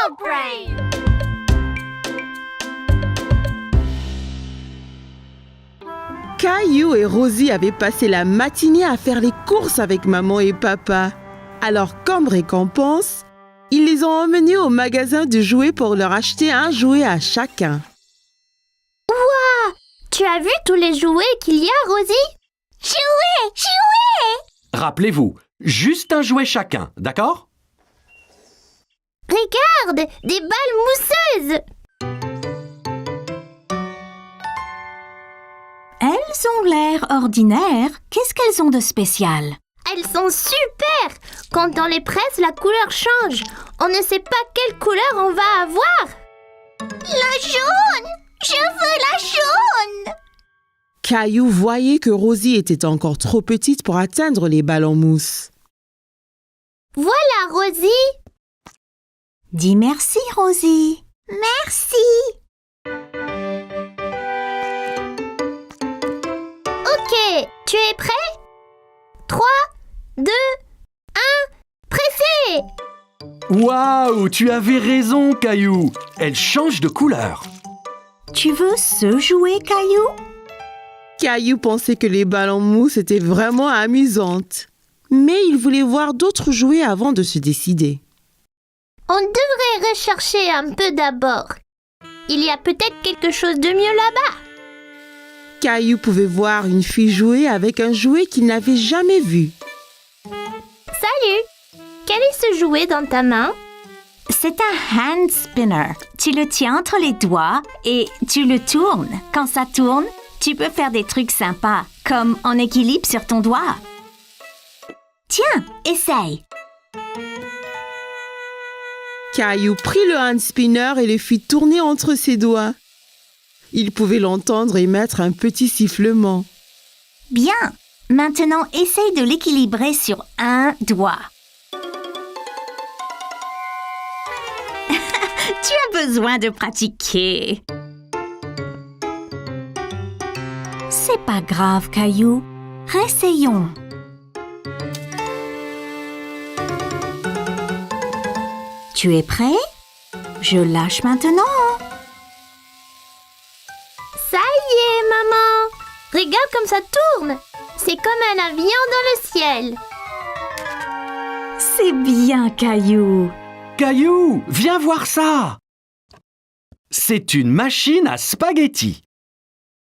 Adult Brain! Caillou et Rosie avaient passé la matinée à faire les courses avec maman et papa. Alors, comme récompense, ils les ont emmenés au magasin de jouets pour leur acheter un jouet à chacun. Waouh! Tu as vu tous les jouets qu'il y a, Rosie? Jouets! Rappelez-vous, juste un jouet chacun, d'accord? Regarde, des balles mousseuses! Elles ont l'air ordinaires. Qu'est-ce qu'elles ont de spécial? Elles sont super! Quand on les presse, la couleur change. On ne sait pas quelle couleur on va avoir. La jaune! Je veux la jaune! Caillou voyait que Rosie était encore trop petite pour atteindre les balles en mousse. Voilà, Rosie! Dis merci, Rosie. Merci! Ok, tu es prêt? 3, 2, 1, pressez! Waouh, tu avais raison, Caillou. Elle change de couleur. Tu veux ce jouet, Caillou? Caillou pensait que les balles en mousse étaient vraiment amusantes. Mais il voulait voir d'autres jouets avant de se décider. On devrait rechercher un peu d'abord. Il y a peut-être quelque chose de mieux là-bas. Caillou pouvait voir une fille jouer avec un jouet qu'il n'avait jamais vu. Salut! Quel est ce jouet dans ta main? C'est un hand spinner. Tu le tiens entre les doigts et tu le tournes. Quand ça tourne, tu peux faire des trucs sympas, comme en équilibre sur ton doigt. Tiens, essaye. Caillou prit le hand spinner et le fit tourner entre ses doigts. Il pouvait l'entendre émettre un petit sifflement. Bien. Maintenant, essaye de l'équilibrer sur un doigt. Tu as besoin de pratiquer. C'est pas grave, Caillou. Réessayons. Tu es prêt? Je lâche maintenant. Ça y est, maman! Regarde comme ça tourne! C'est comme un avion dans le ciel. C'est bien, Caillou. Caillou, viens voir ça. C'est une machine à spaghettis.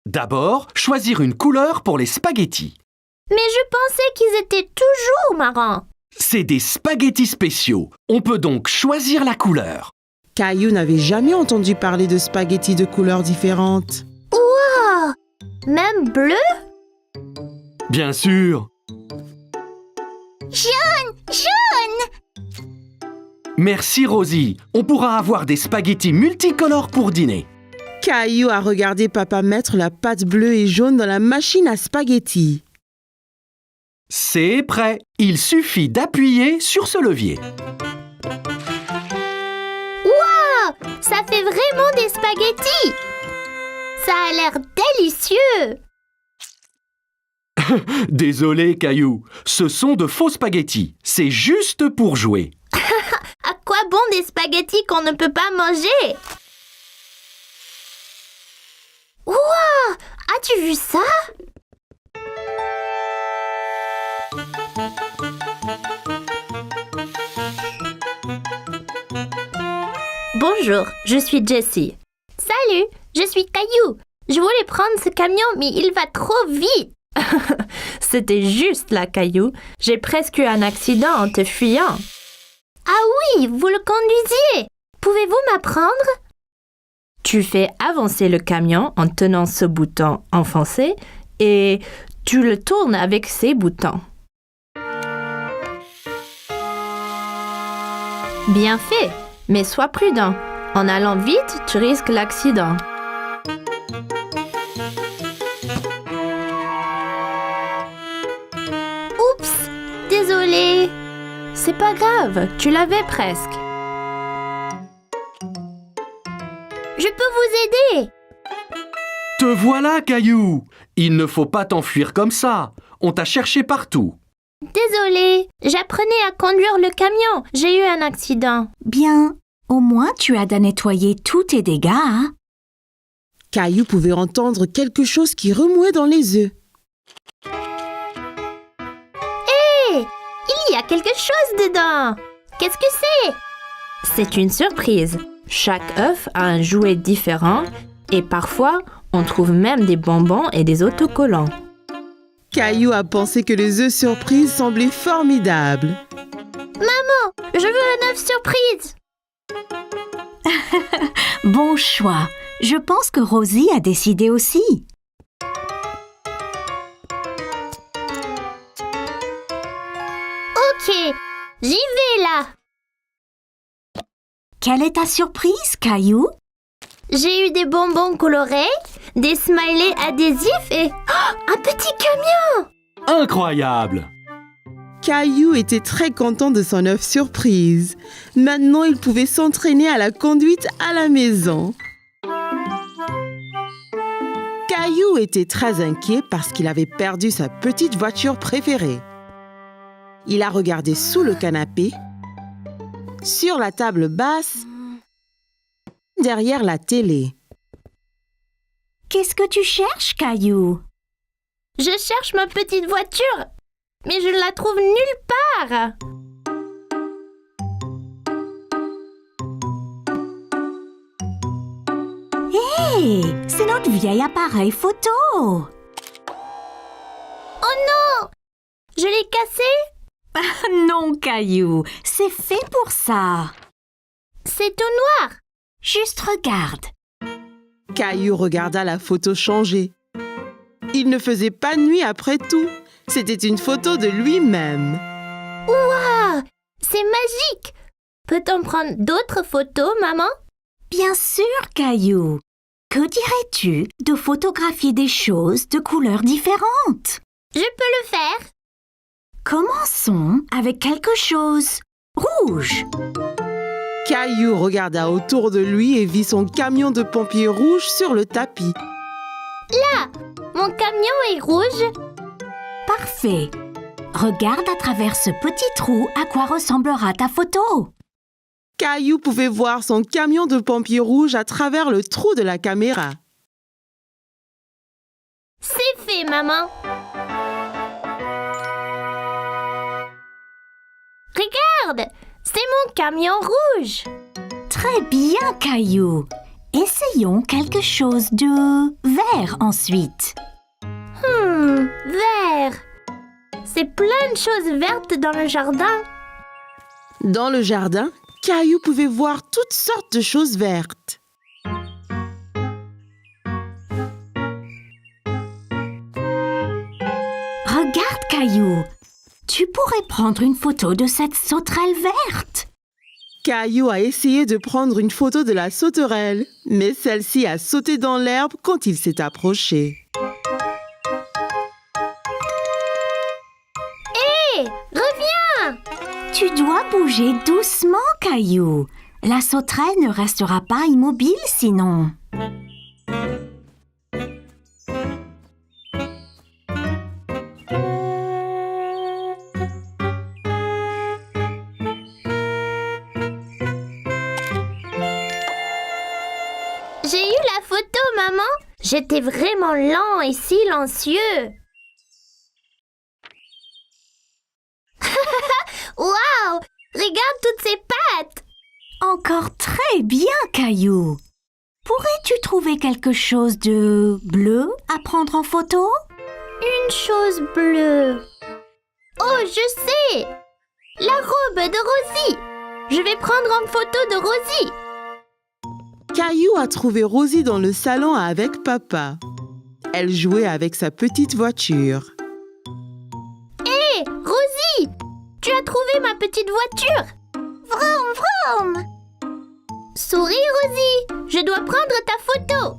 D'abord, choisir une couleur pour les spaghettis. Mais je pensais qu'ils étaient toujours marrons. C'est des spaghettis spéciaux. On peut donc choisir la couleur. Caillou n'avait jamais entendu parler de spaghettis de couleurs différentes. Wow! Même bleu? Bien sûr. Jaune! Merci Rosie. On pourra avoir des spaghettis multicolores pour dîner. Caillou a regardé papa mettre la pâte bleue et jaune dans la machine à spaghettis. C'est prêt. Il suffit d'appuyer sur ce levier. Wow! Ça fait vraiment des spaghettis! Ça a l'air délicieux! Désolé Caillou, ce sont de faux spaghettis. C'est juste pour jouer. À quoi bon des spaghettis qu'on ne peut pas manger? Wow! As-tu vu ça? Bonjour, je suis Jessie. Salut, je suis Caillou. Je voulais prendre ce camion, mais il va trop vite. C'était juste là, Caillou. J'ai presque eu un accident en te fuyant. Ah oui, vous le conduisiez. Pouvez-vous m'apprendre? Tu fais avancer le camion en tenant ce bouton enfoncé et tu le tournes avec ces boutons. Bien fait, mais sois prudent. En allant vite, tu risques l'accident. Oups, désolé. C'est pas grave, tu l'avais presque. Je peux vous aider. Te voilà, Caillou. Il ne faut pas t'enfuir comme ça. On t'a cherché partout. Désolée, j'apprenais à conduire le camion. J'ai eu un accident. Bien. Au moins, tu as à nettoyer tous tes dégâts, hein? Caillou pouvait entendre quelque chose qui remuait dans les œufs. Hé, il y a quelque chose dedans. Qu'est-ce que c'est? C'est une surprise. Chaque œuf a un jouet différent et parfois, on trouve même des bonbons et des autocollants. Caillou a pensé que les œufs surprises semblaient formidables. Maman, je veux un œuf surprise. Bon choix. Je pense que Rosie a décidé aussi. Ok, j'y vais là. Quelle est ta surprise, Caillou? J'ai eu des bonbons colorés, des smileys adhésifs et un petit camion. Incroyable! Caillou était très content de son œuf surprise. Maintenant, il pouvait s'entraîner à la conduite à la maison. Caillou était très inquiet parce qu'il avait perdu sa petite voiture préférée. Il a regardé sous le canapé, sur la table basse, derrière la télé. Qu'est-ce que tu cherches, Caillou? Je cherche ma petite voiture, mais je ne la trouve nulle part. Hé, c'est notre vieil appareil photo. Oh non, je l'ai cassé. Non, Caillou, c'est fait pour ça. C'est tout noir. Juste regarde. Caillou regarda la photo changer. Il ne faisait pas nuit après tout. C'était une photo de lui-même. Waouh, c'est magique. Peut-on prendre d'autres photos, maman? Bien sûr, Caillou. Que dirais-tu de photographier des choses de couleurs différentes? Je peux le faire. Commençons avec quelque chose rouge. Caillou regarda autour de lui et vit son camion de pompiers rouge sur le tapis. Là, mon camion est rouge. Parfait. Regarde à travers ce petit trou à quoi ressemblera ta photo. Caillou pouvait voir son camion de pompiers rouge à travers le trou de la caméra. C'est fait, maman. Regarde, c'est mon camion rouge. Très bien, Caillou. Essayons quelque chose de vert ensuite. Vert. C'est plein de choses vertes dans le jardin. Dans le jardin, Caillou pouvait voir toutes sortes de choses vertes. Regarde, Caillou. Tu pourrais prendre une photo de cette sauterelle verte. Caillou a essayé de prendre une photo de la sauterelle, mais celle-ci a sauté dans l'herbe quand il s'est approché. Hé, reviens. Tu dois bouger doucement, Caillou. La sauterelle ne restera pas immobile sinon. J'ai eu la photo, maman. J'étais vraiment lent et silencieux. Waouh! Regarde toutes ces pattes. Encore très bien, Caillou. Pourrais-tu trouver quelque chose de bleu à prendre en photo? Une chose bleue. Oh, je sais! La robe de Rosie. Je vais prendre en photo de Rosie. Caillou a trouvé Rosie dans le salon avec papa. Elle jouait avec sa petite voiture. Hé, Rosie! Tu as trouvé ma petite voiture? Vroom, vroom! Souris, Rosie! Je dois prendre ta photo.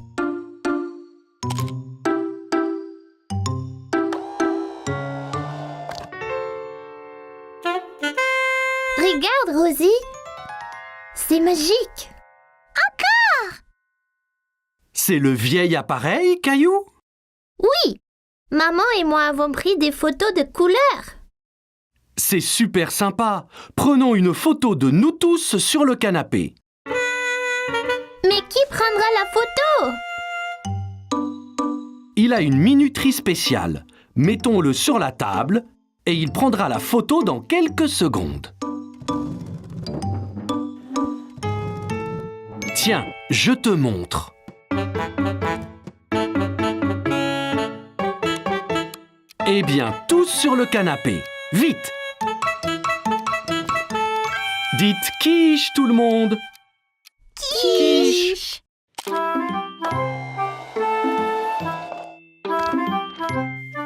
Regarde, Rosie. C'est magique. C'est le vieil appareil, Caillou? Oui, maman et moi avons pris des photos de couleurs. C'est super sympa. Prenons une photo de nous tous sur le canapé. Mais qui prendra la photo? Il a une minuterie spéciale. Mettons-le sur la table et il prendra la photo dans quelques secondes. Tiens, je te montre. Eh bien, tous sur le canapé. Vite! Dites quiche tout le monde. Quiche.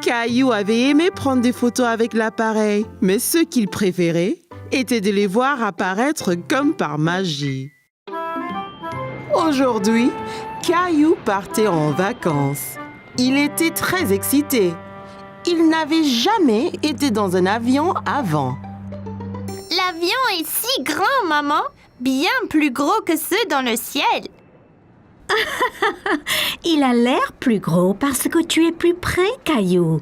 Caillou avait aimé prendre des photos avec l'appareil, mais ce qu'il préférait était de les voir apparaître comme par magie. Aujourd'hui, Caillou partait en vacances. Il était très excité. Il n'avait jamais été dans un avion avant. L'avion est si grand, maman. Bien plus gros que ceux dans le ciel. Il a l'air plus gros parce que tu es plus près, Caillou.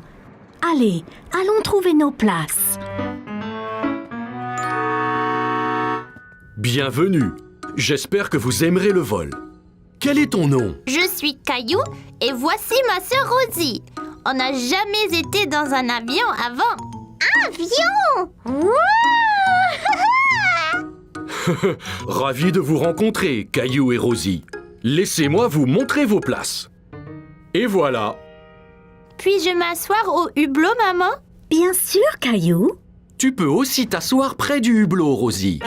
Allez, allons trouver nos places. Bienvenue. J'espère que vous aimerez le vol. Quel est ton nom? Je suis Caillou et voici ma sœur Rosie. On n'a jamais été dans un avion avant. Avion! Ravi de vous rencontrer, Caillou et Rosie. Laissez-moi vous montrer vos places. Et voilà. Puis-je m'asseoir au hublot, maman? Bien sûr, Caillou. Tu peux aussi t'asseoir près du hublot, Rosie.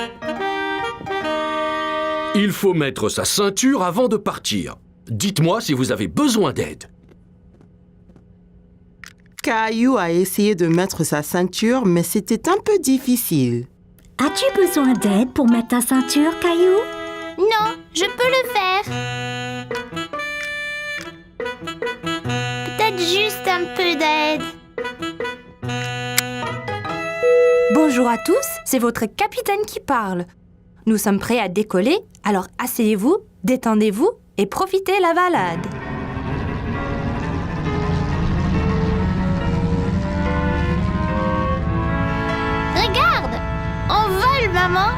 Il faut mettre sa ceinture avant de partir. Dites-moi si vous avez besoin d'aide. Caillou a essayé de mettre sa ceinture, mais c'était un peu difficile. As-tu besoin d'aide pour mettre ta ceinture, Caillou? Non, je peux le faire. Peut-être juste un peu d'aide. Bonjour à tous, c'est votre capitaine qui parle. Nous sommes prêts à décoller, alors asseyez-vous, détendez-vous et profitez la balade. Regarde, on vole, maman.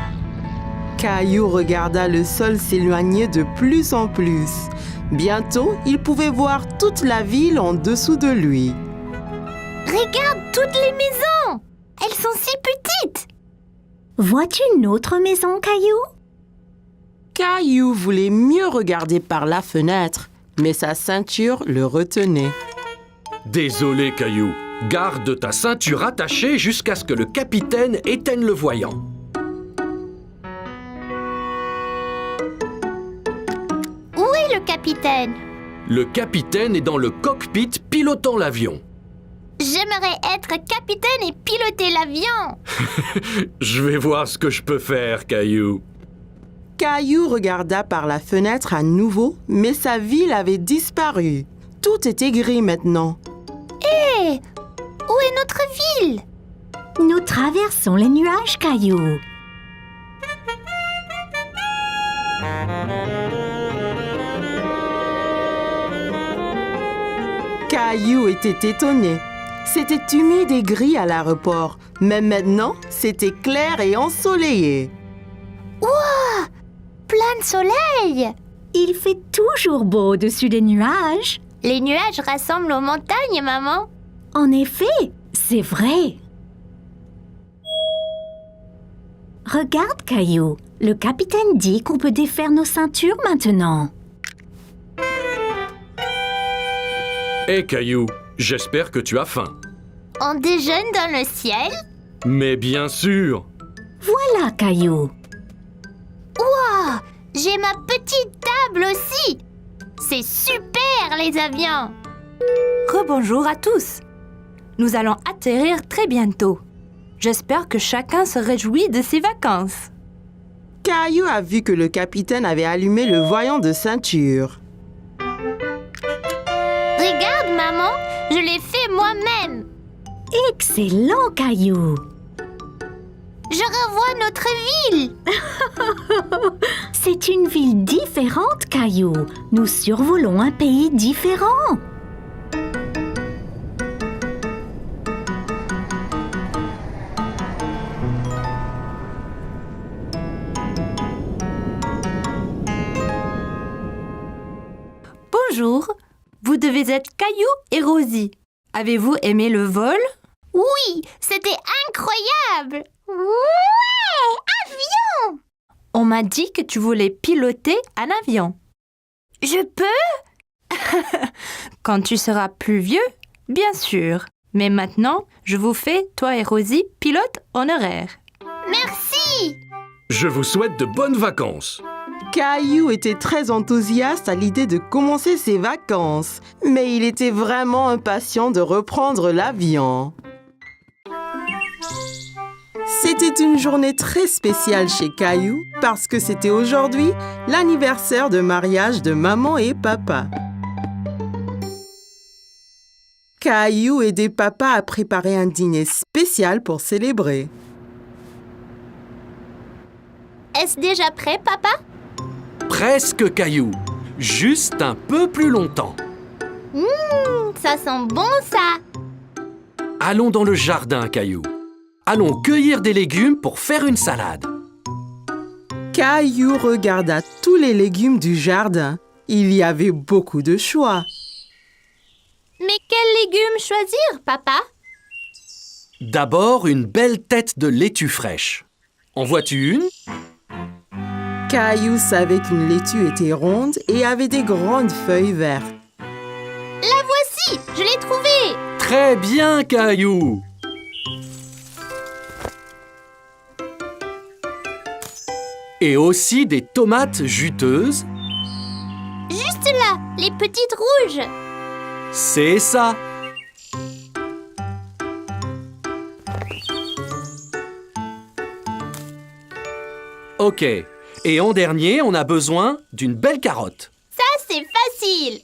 Caillou regarda le sol s'éloigner de plus en plus. Bientôt, il pouvait voir toute la ville en dessous de lui. Regarde toutes les maisons. Elles sont si petites. Vois-tu une autre maison, Caillou? Caillou voulait mieux regarder par la fenêtre, mais sa ceinture le retenait. Désolé, Caillou. Garde ta ceinture attachée jusqu'à ce que le capitaine éteigne le voyant. Où est le capitaine? Le capitaine est dans le cockpit pilotant l'avion. J'aimerais être capitaine et piloter l'avion. Je vais voir ce que je peux faire, Caillou. Caillou regarda par la fenêtre à nouveau, mais sa ville avait disparu. Tout était gris maintenant. Hé! Où est notre ville? Nous traversons les nuages, Caillou. Caillou était étonné. C'était humide et gris à l'aéroport, mais maintenant, c'était clair et ensoleillé. Ouah! Plein de soleil! Il fait toujours beau au-dessus des nuages. Les nuages rassemblent aux montagnes, maman. En effet, c'est vrai. Regarde, Caillou. Le capitaine dit qu'on peut défaire nos ceintures maintenant. Hé, Caillou, j'espère que tu as faim. On déjeune dans le ciel? Mais bien sûr. Voilà, Caillou. Ouah! J'ai ma petite table aussi! C'est super, les avions! Rebonjour à tous. Nous allons atterrir très bientôt. J'espère que chacun se réjouit de ses vacances. Caillou a vu que le capitaine avait allumé le voyant de ceinture. Regarde, maman, je l'ai fait moi-même. Excellent, Caillou. Je revois notre ville. C'est une ville différente, Caillou. Nous survolons un pays différent. Bonjour. Vous devez être Caillou et Rosie. Avez-vous aimé le vol? Oui, c'était incroyable. Ouais, avion! On m'a dit que tu voulais piloter un avion. Je peux? Quand tu seras plus vieux, bien sûr. Mais maintenant, je vous fais, toi et Rosie, pilote honoraire. Merci! Je vous souhaite de bonnes vacances. Caillou était très enthousiaste à l'idée de commencer ses vacances, mais il était vraiment impatient de reprendre l'avion. C'était une journée très spéciale chez Caillou parce que c'était aujourd'hui l'anniversaire de mariage de maman et papa. Caillou aidait papa à préparer un dîner spécial pour célébrer. Est-ce déjà prêt, papa? Presque Caillou. Juste un peu plus longtemps. Ça sent bon, ça! Allons dans le jardin, Caillou. Allons cueillir des légumes pour faire une salade. Caillou regarda tous les légumes du jardin. Il y avait beaucoup de choix. Mais quels légumes choisir, papa? D'abord, une belle tête de laitue fraîche. En vois-tu une? Caillou savait qu'une laitue était ronde et avait des grandes feuilles vertes. La voici! Je l'ai trouvée! Très bien, Caillou. Et aussi des tomates juteuses. Juste là, les petites rouges! C'est ça. Ok. Et en dernier, on a besoin d'une belle carotte. Ça, c'est facile!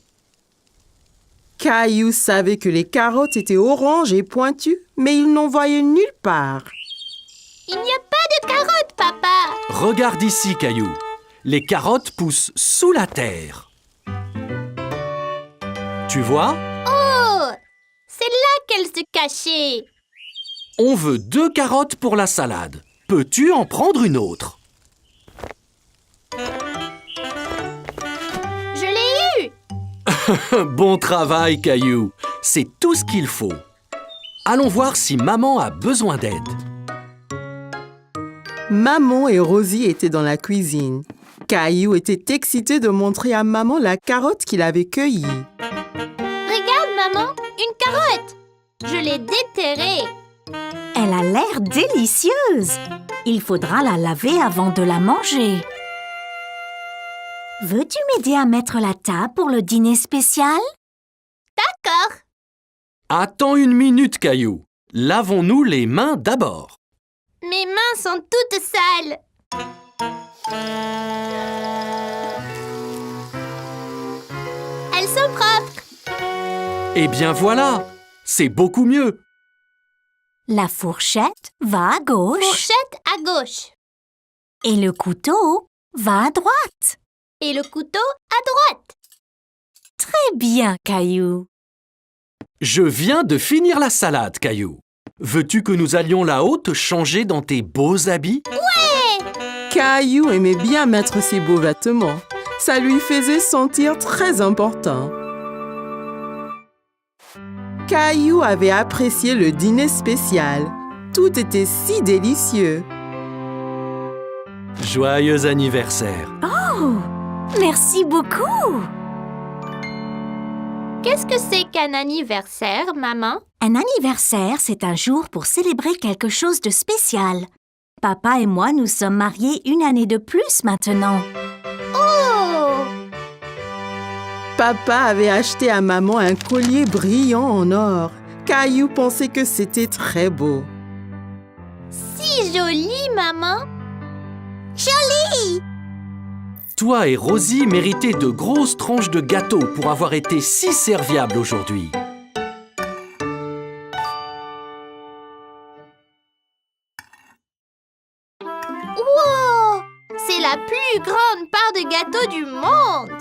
Caillou savait que les carottes étaient oranges et pointues, mais il n'en voyait nulle part. Il n'y a pas de carottes, papa! Regarde ici, Caillou. Les carottes poussent sous la terre. Tu vois? Oh! C'est là qu'elles se cachaient! On veut 2 carottes pour la salade. Peux-tu en prendre une autre? Je l'ai eu! Bon travail, Caillou. C'est tout ce qu'il faut. Allons voir si maman a besoin d'aide. Maman et Rosie étaient dans la cuisine. Caillou était excité de montrer à maman la carotte qu'il avait cueillie. Regarde, maman, une carotte! Je l'ai déterrée! Elle a l'air délicieuse. Il faudra la laver avant de la manger. Veux-tu m'aider à mettre la table pour le dîner spécial? D'accord! Attends une minute, Caillou. Lavons-nous les mains d'abord. Mes mains sont toutes sales! Elles sont propres! Eh bien voilà, c'est beaucoup mieux. La fourchette va à gauche Fourchette à gauche et le couteau va à droite. et le couteau à droite. Très bien, Caillou. Je viens de finir la salade, Caillou. Veux-tu que nous allions là-haut te changer dans tes beaux habits? Caillou aimait bien mettre ses beaux vêtements. Ça lui faisait sentir très important. Caillou avait apprécié le dîner spécial. Tout était si délicieux. Joyeux anniversaire. Oh, merci beaucoup. Qu'est-ce que c'est qu'un anniversaire, maman? Un anniversaire, c'est un jour pour célébrer quelque chose de spécial. Papa et moi nous sommes mariés 1 année de plus maintenant. Oh! Papa avait acheté à maman un collier brillant en or. Caillou pensait que c'était très beau. Si joli, maman! Toi et Rosie méritez de grosses tranches de gâteau pour avoir été si serviables aujourd'hui. Wow! C'est la plus grande part de gâteau du monde!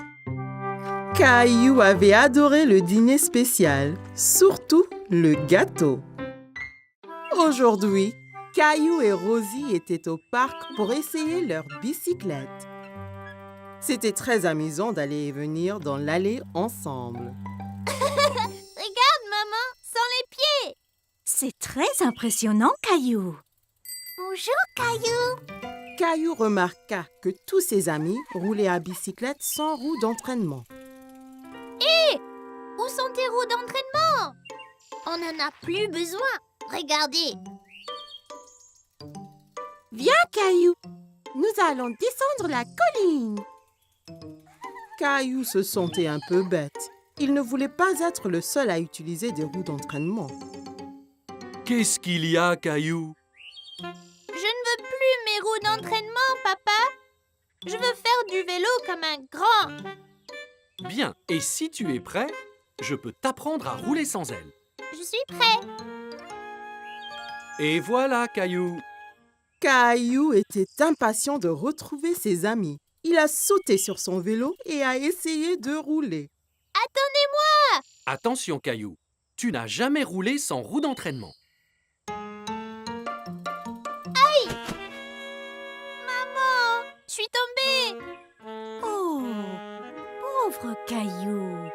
Caillou avait adoré le dîner spécial, surtout le gâteau. Aujourd'hui, Caillou et Rosie étaient au parc pour essayer leur bicyclette. C'était très amusant d'aller et venir dans l'allée ensemble. Regarde, maman, sans les pieds. C'est très impressionnant, Caillou. Bonjour, Caillou. Caillou remarqua que tous ses amis roulaient à bicyclette sans roue d'entraînement. Où sont tes roues d'entraînement? On n'en a plus besoin. Regardez. Viens, Caillou, nous allons descendre la colline. Caillou se sentait un peu bête. Il ne voulait pas être le seul à utiliser des roues d'entraînement. Qu'est-ce qu'il y a, Caillou? Je ne veux plus mes roues d'entraînement, papa. Je veux faire du vélo comme un grand. Bien, et si tu es prêt, je peux t'apprendre à rouler sans elles. Je suis prêt. Et voilà, Caillou. Caillou était impatient de retrouver ses amis. Il a sauté sur son vélo et a essayé de rouler. Attendez-moi. Attention, Caillou. Tu n'as jamais roulé sans roue d'entraînement. Maman, je suis tombée. Oh, pauvre Caillou.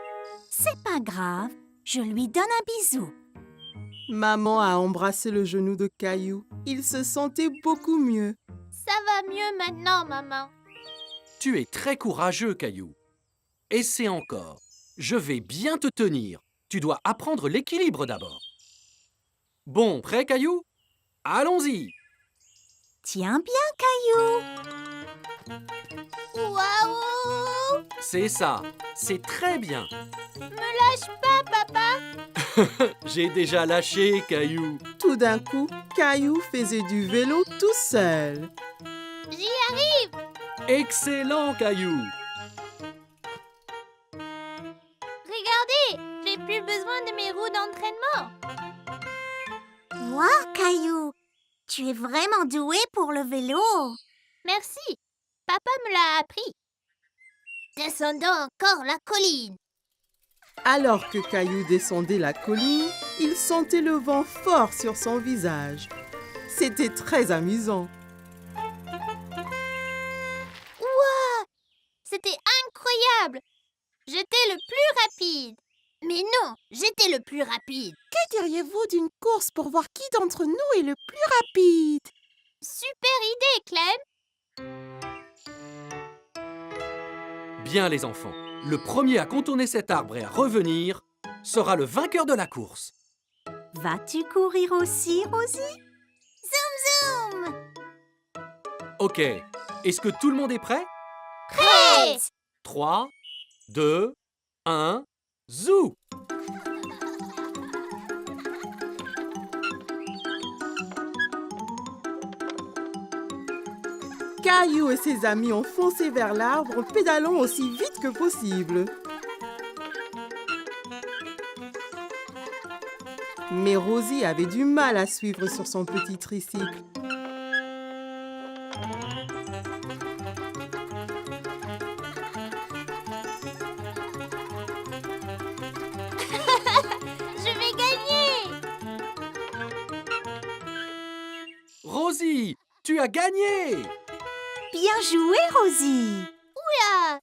C'est pas grave, je lui donne un bisou. Maman a embrassé le genou de Caillou. Il se sentait beaucoup mieux. Ça va mieux maintenant, maman. Tu es très courageux, Caillou. Essaie encore. Je vais bien te tenir. Tu dois apprendre l'équilibre d'abord. Bon, prêt, Caillou? Allons-y. Tiens bien, Caillou. Waouh! C'est ça. C'est très bien. Me lâche pas, papa. J'ai déjà lâché, Caillou. Tout d'un coup, Caillou faisait du vélo tout seul. J'y arrive. Excellent, Caillou. Regardez, j'ai plus besoin de mes roues d'entraînement. Wow, Caillou, tu es vraiment doué pour le vélo. Merci. Papa me l'a appris. Descendons encore la colline. Alors que Caillou descendait la colline, il sentait le vent fort sur son visage. C'était très amusant. Ouah! C'était incroyable. J'étais le plus rapide. Mais non, j'étais le plus rapide. Que diriez-vous d'une course pour voir qui d'entre nous est le plus rapide? Super idée, Clem. Bien, les enfants. Le premier à contourner cet arbre et à revenir sera le vainqueur de la course. Vas-tu courir aussi, Rosie? Zoom! Ok. Est-ce que tout le monde est prêt? Prêt! 3, 2, 1, zou! Caillou et ses amis ont foncé vers l'arbre en pédalant aussi vite que possible. Mais Rosie avait du mal à suivre sur son petit tricycle. Je vais gagner! Rosie, tu as gagné! Bien joué, Rosie. Oula!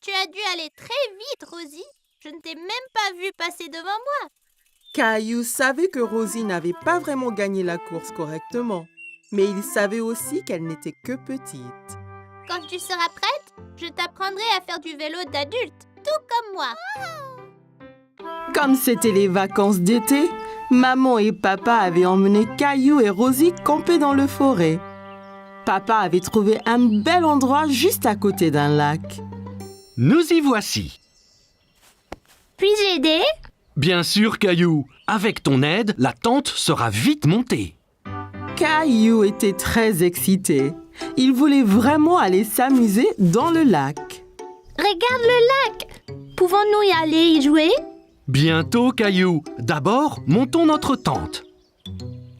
Tu as dû aller très vite, Rosie. Je ne t'ai même pas vu passer devant moi. Caillou savait que Rosie n'avait pas vraiment gagné la course correctement, mais il savait aussi qu'elle n'était que petite. Quand tu seras prête, je t'apprendrai à faire du vélo d'adulte, tout comme moi. Comme c'était les vacances d'été, maman et papa avaient emmené Caillou et Rosie camper dans le forêt. Papa avait trouvé un bel endroit juste à côté d'un lac. Nous y voici. Puis-je aider? Bien sûr, Caillou. Avec ton aide, la tente sera vite montée. Caillou était très excité. Il voulait vraiment aller s'amuser dans le lac. Regarde le lac. Pouvons-nous y aller y jouer? Bientôt, Caillou. D'abord, montons notre tente.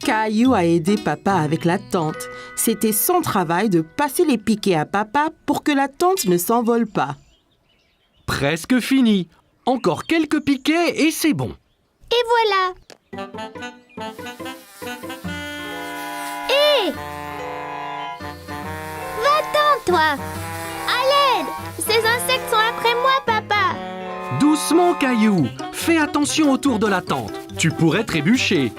Caillou a aidé papa avec la tente. C'était son travail de passer les piquets à papa pour que la tente ne s'envole pas. Presque fini. Encore quelques piquets et c'est bon. Et voilà. Hé! Va-t'en, toi! À l'aide! Ces insectes sont après moi, papa! Doucement, Caillou. Fais attention autour de la tente. Tu pourrais trébucher.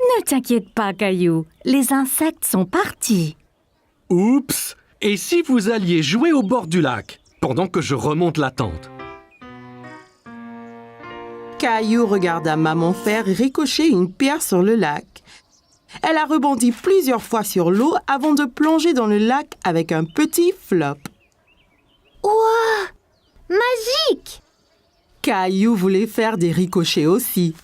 Ne t'inquiète pas, Caillou. Les insectes sont partis. Oups! Et si vous alliez jouer au bord du lac, pendant que je remonte la tente? Caillou regarda maman faire ricocher une pierre sur le lac. Elle a rebondi plusieurs fois sur l'eau avant de plonger dans le lac avec un petit flop. Ouah! Magique! Caillou voulait faire des ricochets aussi.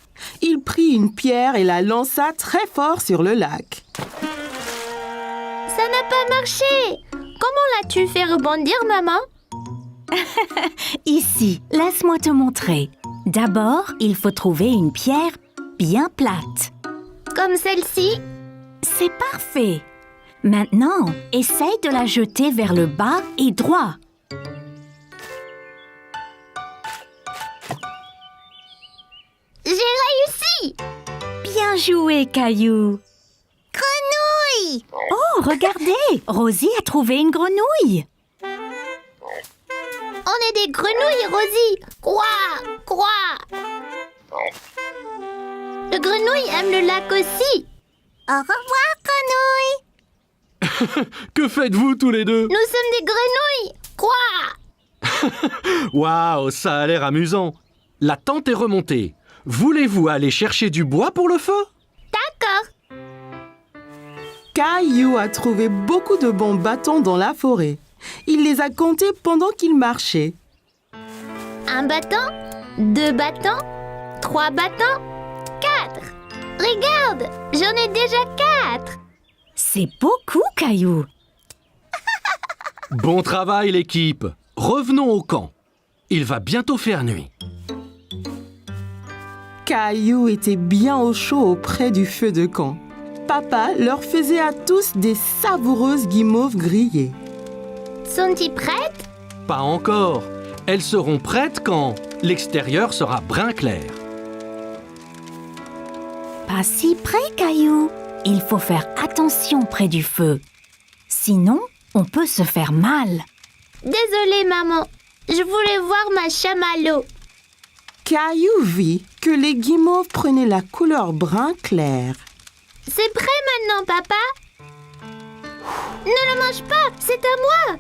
Il prit une pierre et la lança très fort sur le lac. Ça n'a pas marché! Comment l'as-tu fait rebondir, maman? Ici, laisse-moi te montrer. D'abord, il faut trouver une pierre bien plate. Comme celle-ci? C'est parfait. Maintenant, essaye de la jeter vers le bas et droit. J'ai réussi! Bien joué, Caillou. Grenouille! Oh, regardez, Rosie a trouvé une grenouille. On est des grenouilles, Rosie! Quoi? Quoi? Le grenouille aime le lac aussi! Au revoir, grenouille! Que faites-vous tous les deux? Nous sommes des grenouilles! Quoi? Waouh, ça a l'air amusant. La tente est remontée. Voulez-vous aller chercher du bois pour le feu? D'accord! Caillou a trouvé beaucoup de bons bâtons dans la forêt. Il les a comptés pendant qu'il marchait. Un bâton, 2 bâtons, 3 bâtons, 4! Regarde! J'en ai déjà 4! C'est beaucoup, Caillou. Bon travail, l'équipe. Revenons au camp. Il va bientôt faire nuit. Caillou était bien au chaud auprès du feu de camp. Papa leur faisait à tous des savoureuses guimauves grillées. Sont-ils prêtes? Pas encore. Elles seront prêtes quand l'extérieur sera brun clair. Pas si près, Caillou. Il faut faire attention près du feu. Sinon, on peut se faire mal. Désolée, maman. Je voulais voir ma chamallow. Caillou vit que les guimauves prenaient la couleur brun clair. C'est prêt maintenant, papa? Ne le mange pas, c'est à moi!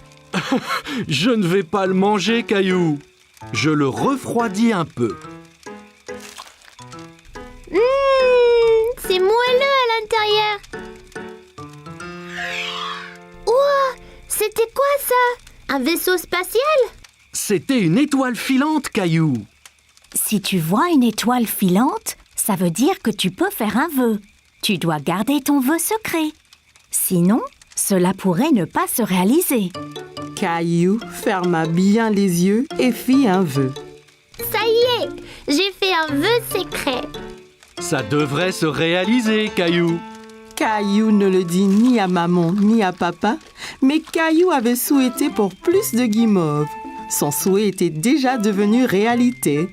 Je ne vais pas le manger, Caillou. Je le refroidis un peu. C'est moelleux à l'intérieur. Ouah, c'était quoi ça? Un vaisseau spatial? C'était une étoile filante, Caillou. Si tu vois une étoile filante, ça veut dire que tu peux faire un vœu. Tu dois garder ton vœu secret. Sinon, cela pourrait ne pas se réaliser. Caillou ferma bien les yeux et fit un vœu. Ça y est, j'ai fait un vœu secret. Ça devrait se réaliser, Caillou. Caillou ne le dit ni à maman ni à papa, mais Caillou avait souhaité pour plus de guimauves. Son souhait était déjà devenu réalité.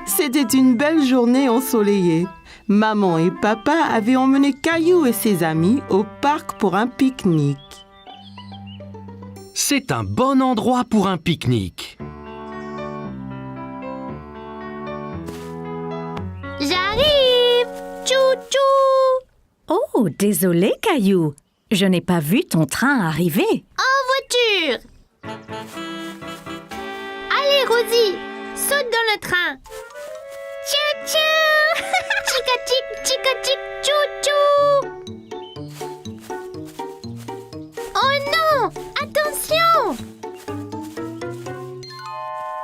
C'était une belle journée ensoleillée. Maman et papa avaient emmené Caillou et ses amis au parc pour un pique-nique. C'est un bon endroit pour un pique-nique. J'arrive! Tchou-tchou! Oh, désolé, Caillou. Je n'ai pas vu ton train arriver. En voiture! Allez, Rosie, saute dans le train! Tchou-tchou! Chica-chic, chica-chic, tchou-tchou! Oh non! Attention!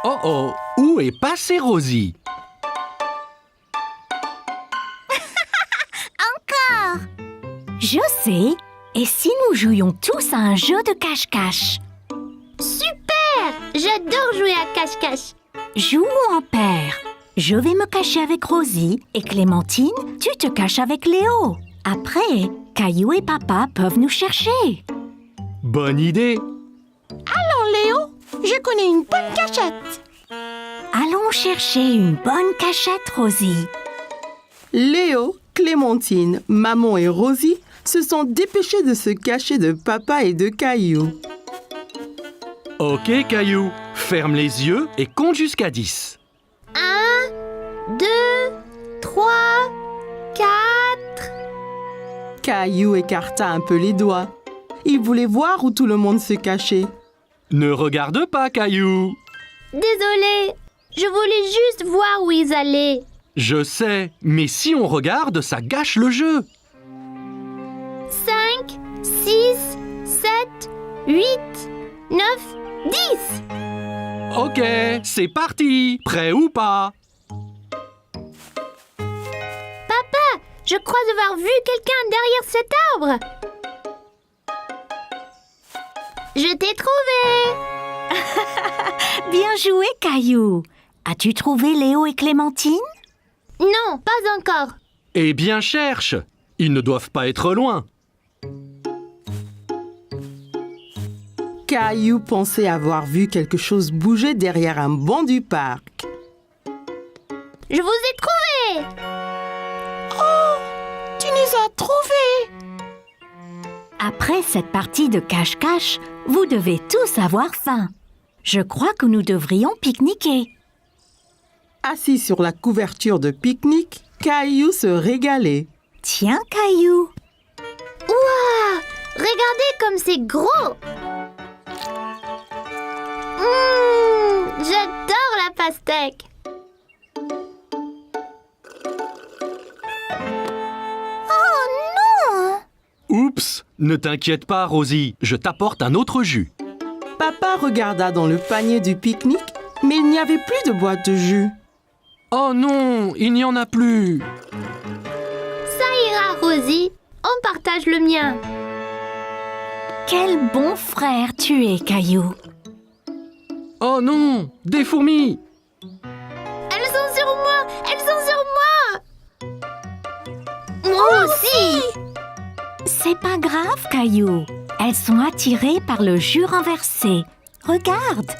Oh oh, où est passée Rosie? Je sais. Et si nous jouions tous à un jeu de cache-cache? Super! J'adore jouer à cache-cache. Jouons en paire. Je vais me cacher avec Rosie et Clémentine, tu te caches avec Léo. Après, Caillou et papa peuvent nous chercher. Bonne idée. Léo, je connais une bonne cachette. Allons chercher une bonne cachette, Rosie. Léo, Clémentine, Maman et Rosie se sont dépêchés de se cacher de Papa et de Caillou. Ok, Caillou, ferme les yeux et compte jusqu'à 10. 1, 2, 3, 4. Caillou écarta un peu les doigts. Il voulait voir où tout le monde se cachait. Ne regarde pas, Caillou. Désolée, je voulais juste voir où ils allaient. Je sais, mais si on regarde, ça gâche le jeu. 5, 6, 7, 8, 9, 10. Ok, c'est parti. Prêt ou pas? Papa, je crois avoir vu quelqu'un derrière cet arbre. Je t'ai trouvé. Bien joué, Caillou. As-tu trouvé Léo et Clémentine? Non, pas encore. Eh bien, cherche. Ils ne doivent pas être loin. Caillou pensait avoir vu quelque chose bouger derrière un banc du parc. Je vous ai trouvé. Tu nous as trouvés! Après cette partie de cache-cache, vous devez tous avoir faim. Je crois que nous devrions pique-niquer. Assis sur la couverture de pique-nique, Caillou se régalait. Tiens, Caillou. Ouah, regardez comme c'est gros. J'adore la pastèque. Oh non! Oups, ne t'inquiète pas, Rosie. Je t'apporte un autre jus. Papa regarda dans le panier du pique-nique, mais il n'y avait plus de boîte de jus. Oh non, il n'y en a plus. Ça ira, Rosie. On partage le mien. Quel bon frère tu es, Caillou. Oh non, des fourmis. Elles sont sur moi. Elles sont sur moi. Moi aussi. C'est pas grave, Caillou. Elles sont attirées par le jus renversé. Regarde.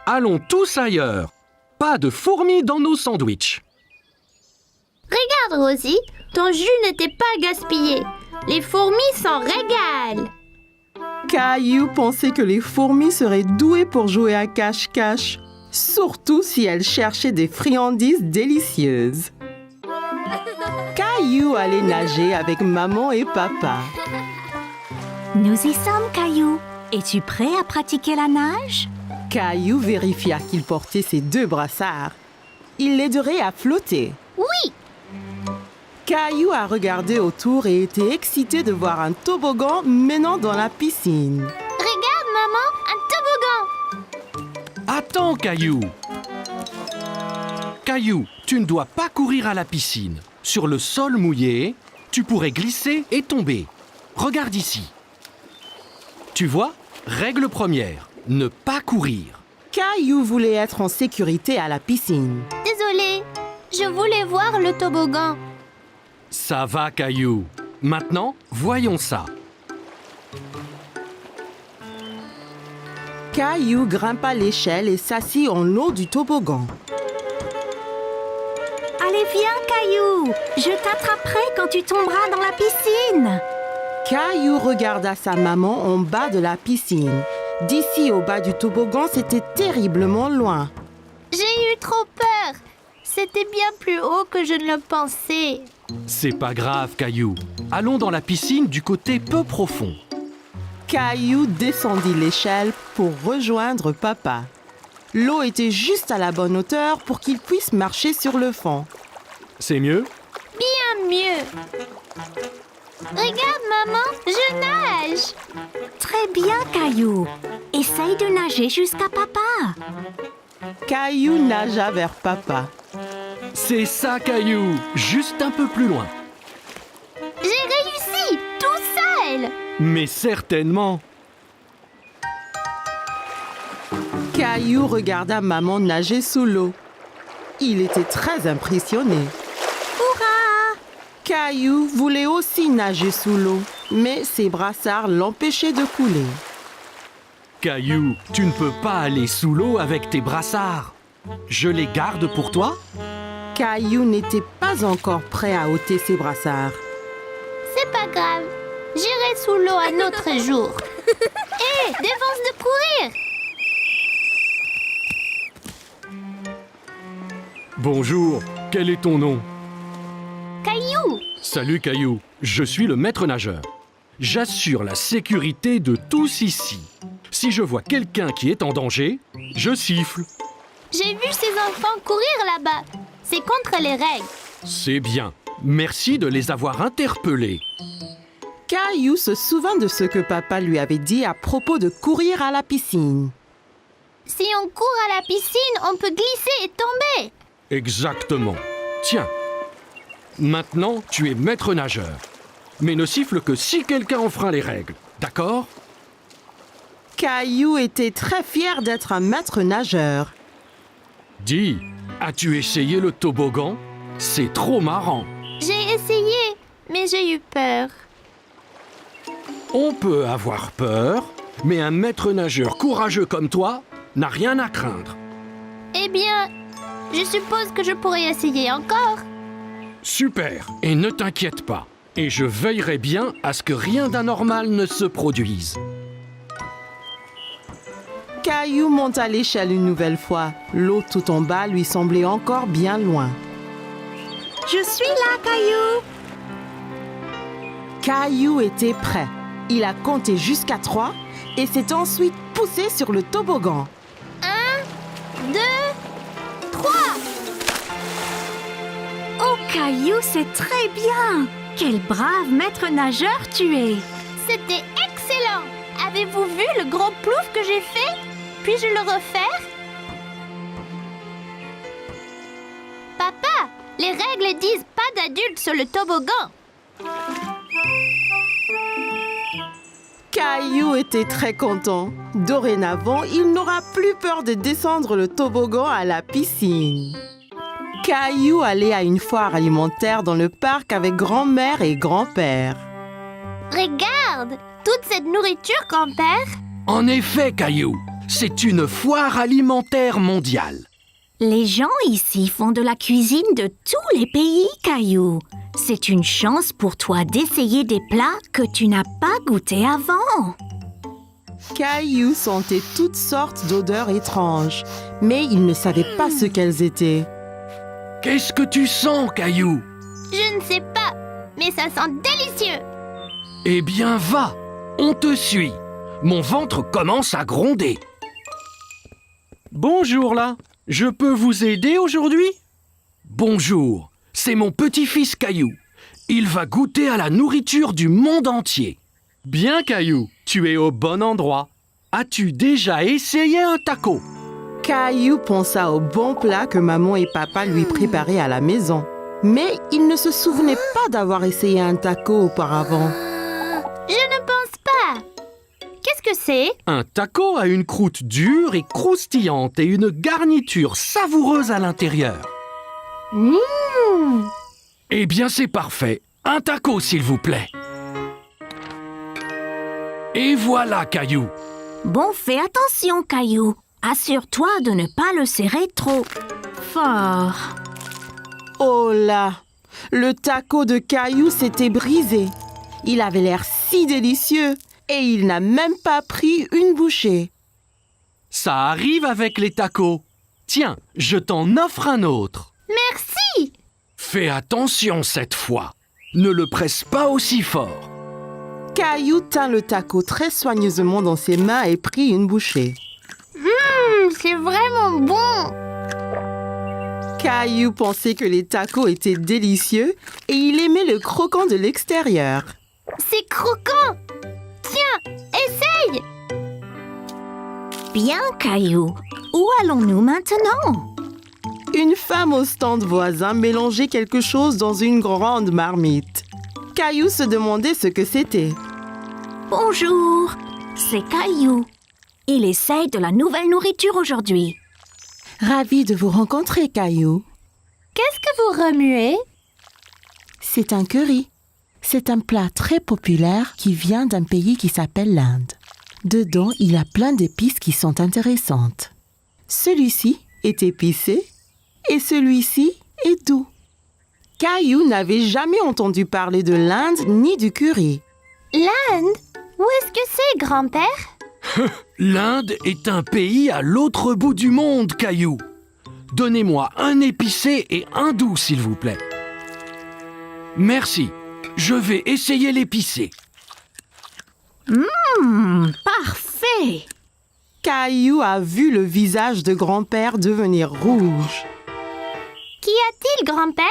Allons tous ailleurs. Pas de fourmis dans nos sandwichs. Regarde, Rosie. Ton jus n'était pas gaspillé. Les fourmis s'en régalent. Caillou pensait que les fourmis seraient douées pour jouer à cache-cache, surtout si elles cherchaient des friandises délicieuses. Caillou allait nager avec Maman et Papa. Nous y sommes, Caillou. Es-tu prêt à pratiquer la nage? Caillou vérifia qu'il portait ses 2 brassards. Il l'aiderait à flotter. Oui. Caillou a regardé autour et était excité de voir un toboggan menant dans la piscine. Regarde, maman, un toboggan. Attends, Caillou. Caillou, tu ne dois pas courir à la piscine. Sur le sol mouillé, tu pourrais glisser et tomber. Regarde ici. Tu vois, règle première, ne pas courir. Caillou voulait être en sécurité à la piscine. Désolée, je voulais voir le toboggan. Ça va, Caillou. Maintenant, voyons ça. Caillou grimpa l'échelle et s'assit en haut du toboggan. Allez, viens, Caillou. Je t'attraperai quand tu tomberas dans la piscine. Caillou regarda sa maman en bas de la piscine. D'ici au bas du toboggan, c'était terriblement loin. J'ai eu trop peur. C'était bien plus haut que je ne le pensais. C'est pas grave, Caillou. Allons dans la piscine du côté peu profond. Caillou descendit l'échelle pour rejoindre Papa. L'eau était juste à la bonne hauteur pour qu'il puisse marcher sur le fond. C'est mieux? Bien mieux. Regarde, maman, je nage. Très bien, Caillou. Essaye de nager jusqu'à Papa. Caillou nagea vers Papa. C'est ça, Caillou. Juste un peu plus loin. J'ai réussi, tout seul. Mais certainement. Caillou regarda maman nager sous l'eau. Il était très impressionné. Hurrah! Caillou voulait aussi nager sous l'eau, mais ses brassards l'empêchaient de couler. Caillou, tu ne peux pas aller sous l'eau avec tes brassards. Je les garde pour toi? Caillou n'était pas encore prêt à ôter ses brassards. C'est pas grave. J'irai sous l'eau un autre jour. Hé, défense de courir! Bonjour, quel est ton nom? Caillou! Salut Caillou, je suis le maître nageur. J'assure la sécurité de tous ici. Si je vois quelqu'un qui est en danger, je siffle. J'ai vu ces enfants courir là-bas. C'est contre les règles. C'est bien. Merci de les avoir interpellés. Caillou se souvint de ce que papa lui avait dit à propos de courir à la piscine. Si on court à la piscine, on peut glisser et tomber. Exactement. Tiens. Maintenant, tu es maître nageur. Mais ne siffle que si quelqu'un enfreint les règles. D'accord? Caillou était très fier d'être un maître nageur. Dis, as-tu essayé le toboggan? C'est trop marrant. J'ai essayé, mais j'ai eu peur. On peut avoir peur, mais un maître nageur courageux comme toi n'a rien à craindre. Eh bien, je suppose que je pourrais essayer encore. Super, et ne t'inquiète pas. Et je veillerai bien à ce que rien d'anormal ne se produise. Caillou monta l'échelle une nouvelle fois. L'eau tout en bas lui semblait encore bien loin. Je suis là, Caillou. Caillou était prêt. Il a compté jusqu'à 3 et s'est ensuite poussé sur le toboggan. 1, 2, 3. Oh, Caillou, c'est très bien. Quel brave maître nageur tu es. C'était excellent. Avez-vous vu le gros plouf que j'ai fait? Puis-je le refaire? Papa, les règles disent pas d'adultes sur le toboggan. Caillou était très content. Dorénavant, il n'aura plus peur de descendre le toboggan à la piscine. Caillou allait à une foire alimentaire dans le parc avec grand-mère et grand-père. Regarde, toute cette nourriture, grand-père. En effet, Caillou, c'est une foire alimentaire mondiale. Les gens ici font de la cuisine de tous les pays, Caillou. C'est une chance pour toi d'essayer des plats que tu n'as pas goûtés avant. Caillou sentait toutes sortes d'odeurs étranges, mais il ne savait pas ce qu'elles étaient. Qu'est-ce que tu sens, Caillou? Je ne sais pas, mais ça sent délicieux. Eh bien, va, on te suit. Mon ventre commence à gronder. Bonjour là, je peux vous aider aujourd'hui? Bonjour, c'est mon petit-fils Caillou. Il va goûter à la nourriture du monde entier. Bien Caillou, tu es au bon endroit. As-tu déjà essayé un taco? Caillou pensa au bon plat que maman et papa lui préparaient à la maison. Mais il ne se souvenait pas d'avoir essayé un taco auparavant. Je ne pense pas. Qu'est-ce que c'est? Un taco a une croûte dure et croustillante et une garniture savoureuse à l'intérieur. Eh bien, c'est parfait. Un taco, s'il vous plaît. Et voilà, Caillou. Bon, fais attention, Caillou. Assure-toi de ne pas le serrer trop fort. Oh là! Le taco de Caillou s'était brisé. Il avait l'air si délicieux et il n'a même pas pris une bouchée. Ça arrive avec les tacos. Tiens, je t'en offre un autre. Merci. Fais attention cette fois. Ne le presse pas aussi fort. Caillou tint le taco très soigneusement dans ses mains et prit une bouchée. C'est vraiment bon. Caillou pensait que les tacos étaient délicieux et il aimait le croquant de l'extérieur. C'est croquant. Tiens, essaye. Bien, Caillou. Où allons-nous maintenant? Une femme au stand voisin mélangeait quelque chose dans une grande marmite. Caillou se demandait ce que c'était. Bonjour, c'est Caillou. Il essaye de la nouvelle nourriture aujourd'hui. Ravi de vous rencontrer, Caillou. Qu'est-ce que vous remuez? C'est un curry. C'est un plat très populaire qui vient d'un pays qui s'appelle l'Inde. Dedans, il y a plein d'épices qui sont intéressantes. Celui-ci est épicé et celui-ci est doux. Caillou n'avait jamais entendu parler de l'Inde ni du curry. L'Inde? Où est-ce que c'est, grand-père? L'Inde est un pays à l'autre bout du monde, Caillou. Donnez-moi un épicé et un doux, s'il vous plaît. Merci. Je vais essayer l'épicé. Parfait! Caillou a vu le visage de grand-père devenir rouge. Qu'y a-t-il, grand-père?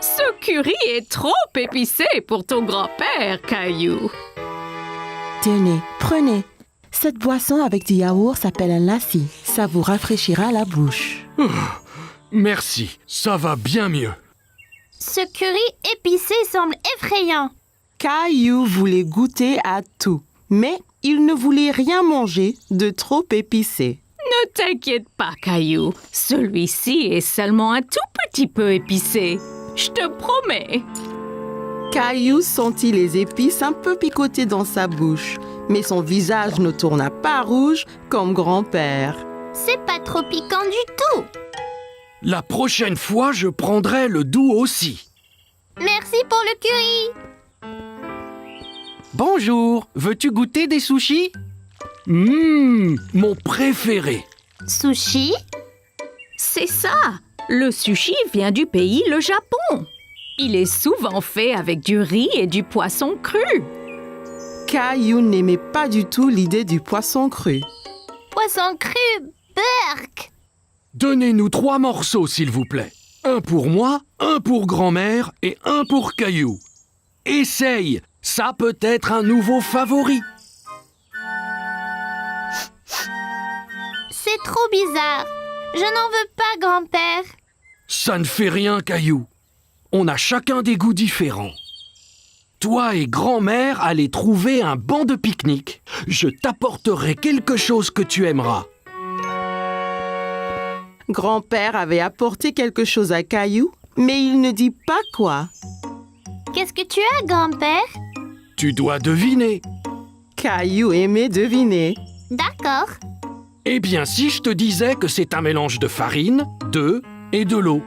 Ce curry est trop épicé pour ton grand-père, Caillou. Tenez, prenez. Cette boisson avec du yaourt s'appelle un lassi. Ça vous rafraîchira la bouche. Merci, ça va bien mieux. Ce curry épicé semble effrayant. Caillou voulait goûter à tout, mais il ne voulait rien manger de trop épicé. Ne t'inquiète pas, Caillou. Celui-ci est seulement un tout petit peu épicé. Je te promets. Caillou sentit les épices un peu picoter dans sa bouche, mais son visage ne tourna pas rouge comme grand-père. C'est pas trop piquant du tout. La prochaine fois, je prendrai le doux aussi. Merci pour le curry. Bonjour, veux-tu goûter des sushis? Mon préféré. Sushi? C'est ça. Le sushi vient du pays, le Japon. Il est souvent fait avec du riz et du poisson cru. Caillou n'aimait pas du tout l'idée du poisson cru. Poisson cru, burk. Donnez-nous 3 morceaux, s'il vous plaît. Un pour moi, un pour grand-mère et un pour Caillou. Essaye, ça peut être un nouveau favori. C'est trop bizarre. Je n'en veux pas, grand-père. Ça ne fait rien, Caillou. On a chacun des goûts différents. Toi et grand-mère allez trouver un banc de pique-nique. Je t'apporterai quelque chose que tu aimeras. Grand-père avait apporté quelque chose à Caillou, mais il ne dit pas quoi. Qu'est-ce que tu as, grand-père? Tu dois deviner. Caillou aimait deviner. D'accord. Eh bien, si je te disais que c'est un mélange de farine, d'œufs et de l'eau.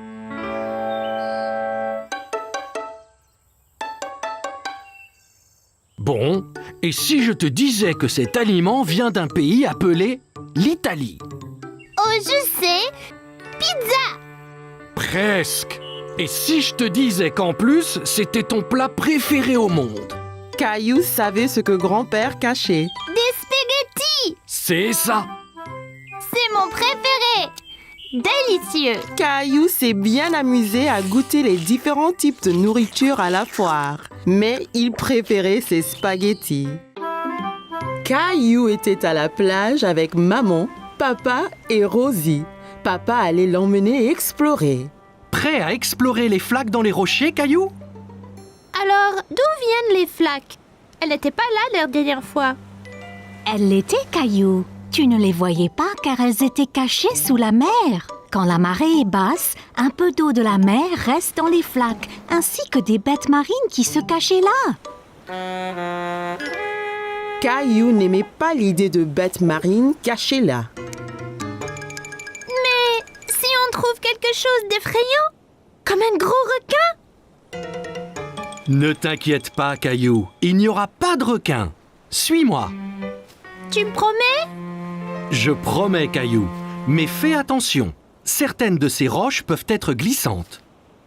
Bon, et si je te disais que cet aliment vient d'un pays appelé l'Italie? Oh, je sais. Pizza. Presque. Et si je te disais qu'en plus, c'était ton plat préféré au monde? Caillou savait ce que grand-père cachait. Des spaghettis. C'est ça. C'est mon préféré. Délicieux. Caillou s'est bien amusé à goûter les différents types de nourriture à la foire, mais il préférait ses spaghettis. Caillou était à la plage avec maman, papa et Rosie. Papa allait l'emmener explorer. Prêt à explorer les flaques dans les rochers, Caillou? Alors, d'où viennent les flaques? Elle n'était pas là la dernière fois. Elles l'étaient, Caillou. Tu ne les voyais pas car elles étaient cachées sous la mer. Quand la marée est basse, un peu d'eau de la mer reste dans les flaques, ainsi que des bêtes marines qui se cachaient là. Caillou n'aimait pas l'idée de bêtes marines cachées là. Mais si on trouve quelque chose d'effrayant, comme un gros requin? Ne t'inquiète pas, Caillou. Il n'y aura pas de requin. Suis-moi. Tu me promets? Je promets, Caillou. Mais fais attention. Certaines de ces roches peuvent être glissantes.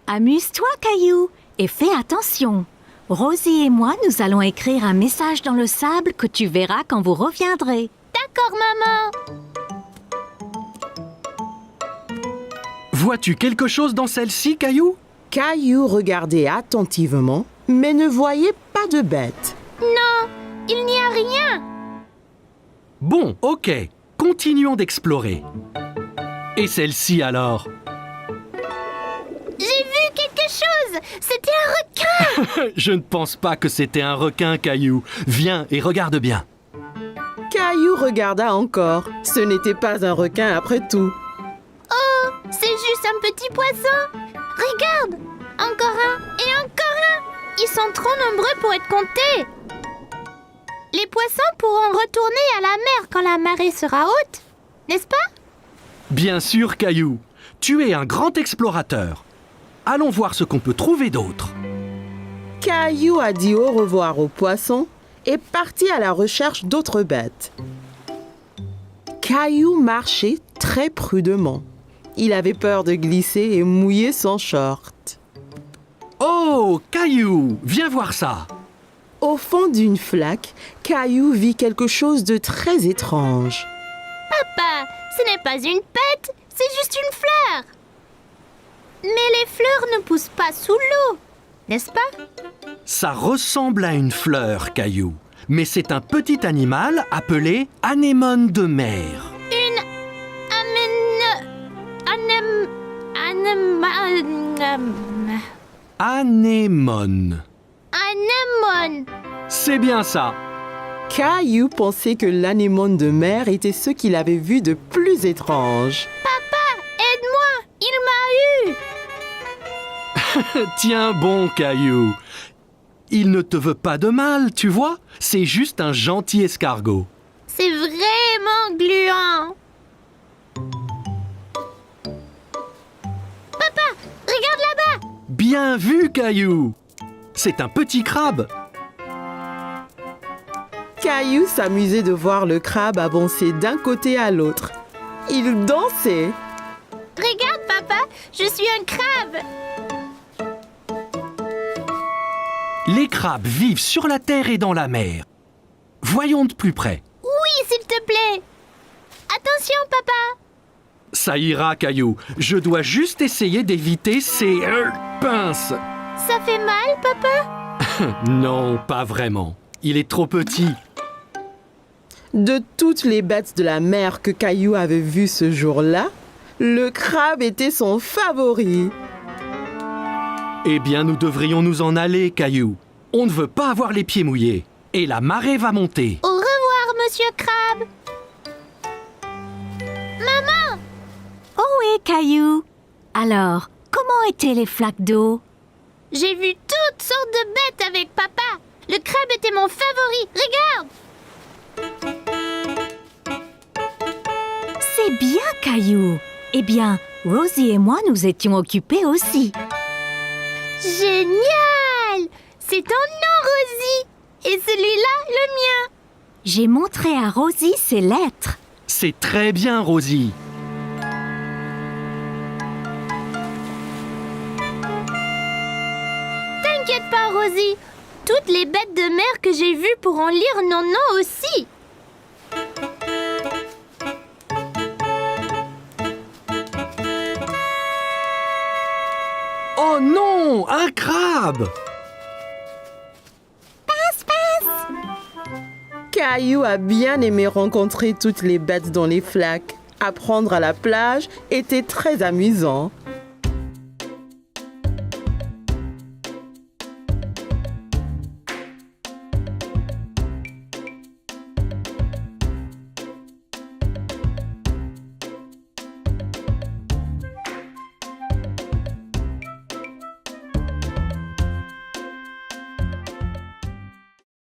Amuse-toi, Caillou, et fais attention. Rosie et moi, nous allons écrire un message dans le sable que tu verras quand vous reviendrez. D'accord, maman. Vois-tu quelque chose dans celle-ci, Caillou? Caillou regardait attentivement, mais ne voyait pas de bête. Non, il n'y a rien. Bon, ok. Continuons d'explorer. Et celle-ci alors? J'ai vu quelque chose. C'était un requin. Je ne pense pas que c'était un requin, Caillou. Viens et regarde bien. Caillou regarda encore. Ce n'était pas un requin après tout. Oh, c'est juste un petit poisson. Regarde, encore un et encore un. Ils sont trop nombreux pour être comptés. Les poissons pourront retourner à la mer quand la marée sera haute, n'est-ce pas? Bien sûr, Caillou. Tu es un grand explorateur. Allons voir ce qu'on peut trouver d'autre. Caillou a dit au revoir aux poissons et partit à la recherche d'autres bêtes. Caillou marchait très prudemment. Il avait peur de glisser et mouiller son short. Oh, Caillou, viens voir ça. Au fond d'une flaque, Caillou vit quelque chose de très étrange. Papa, ce n'est pas une pète, c'est juste une fleur. Mais les fleurs ne poussent pas sous l'eau, n'est-ce pas? Ça ressemble à une fleur, Caillou. Mais c'est un petit animal appelé anémone de mer. Une Anémone. anémone. C'est bien ça. Caillou pensait que l'anémone de mer était ce qu'il avait vu de plus étrange. Aide-moi, il m'a eu. Tiens bon, Caillou. Il ne te veut pas de mal, tu vois. C'est juste un gentil escargot. C'est vraiment gluant. Papa, regarde là-bas. Bien vu, Caillou. C'est un petit crabe. Caillou s'amusait de voir le crabe avancer d'un côté à l'autre. Il dansait. Regarde, papa, je suis un crabe. Les crabes vivent sur la terre et dans la mer. Voyons de plus près. Oui, s'il te plaît. Attention, papa. Ça ira, Caillou. Je dois juste essayer d'éviter ces pinces. Ça fait mal, papa? Non, pas vraiment. Il est trop petit. De toutes les bêtes de la mer que Caillou avait vues ce jour-là, le crabe était son favori. Eh bien, nous devrions nous en aller, Caillou. On ne veut pas avoir les pieds mouillés. Et la marée va monter. Au revoir, monsieur Crabe. Maman! Oh oui, Caillou. Alors, comment étaient les flaques d'eau? J'ai vu toutes sortes de bêtes avec papa. Le crabe était mon favori. Regarde! C'est bien, Caillou. Eh bien, Rosie et moi nous étions occupés aussi. Génial! C'est ton nom, Rosie. Et celui-là, le mien. J'ai montré à Rosie ses lettres. C'est très bien, Rosie. T'inquiète pas, Rosie. Toutes les bêtes de mer que j'ai vues pourront lire nos noms aussi. Oh non, un crabe! Caillou a bien aimé rencontrer toutes les bêtes dans les flaques. Apprendre à la plage était très amusant.